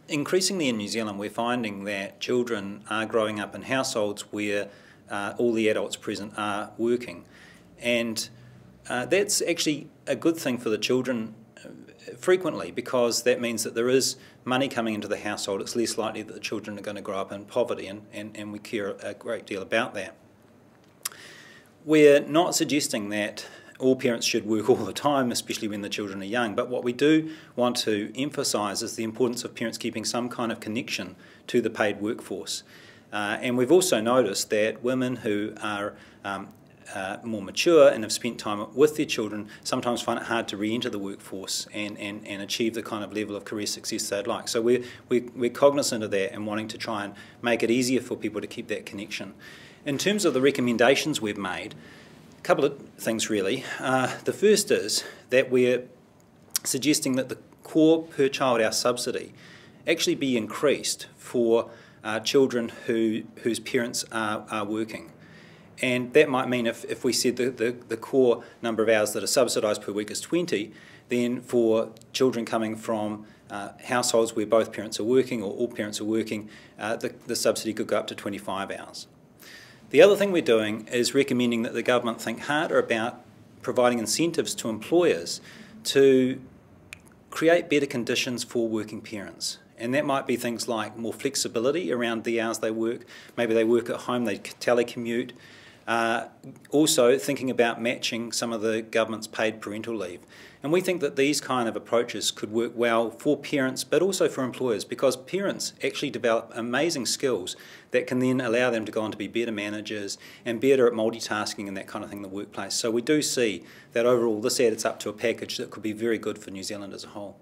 Increasingly in New Zealand, we're finding that children are growing up in households where all the adults present are working. And that's actually a good thing for the children frequently, because that means that there is money coming into the household. It's less likely that the children are going to grow up in poverty, and we care a great deal about that. We're not suggesting that all parents should work all the time, especially when the children are young, but what we do want to emphasise is the importance of parents keeping some kind of connection to the paid workforce. And we've also noticed that women who are more mature and have spent time with their children sometimes find it hard to re-enter the workforce and achieve the kind of level of career success they'd like. So we're cognizant of that and wanting to try and make it easier for people to keep that connection. In terms of the recommendations we've made, a couple of things really. The first is that we're suggesting that the core per child hour subsidy actually be increased for children whose parents are working. And that might mean if we said the core number of hours that are subsidised per week is 20, then for children coming from households where both parents are working or all parents are working, the subsidy could go up to 25 hours. The other thing we're doing is recommending that the government think harder about providing incentives to employers to create better conditions for working parents. And that might be things like more flexibility around the hours they work. Maybe they work at home, they telecommute. Also thinking about matching some of the government's paid parental leave. And we think that these kind of approaches could work well for parents but also for employers, because parents actually develop amazing skills that can then allow them to go on to be better managers and better at multitasking and that kind of thing in the workplace. So we do see that overall this adds up to a package that could be very good for New Zealand as a whole.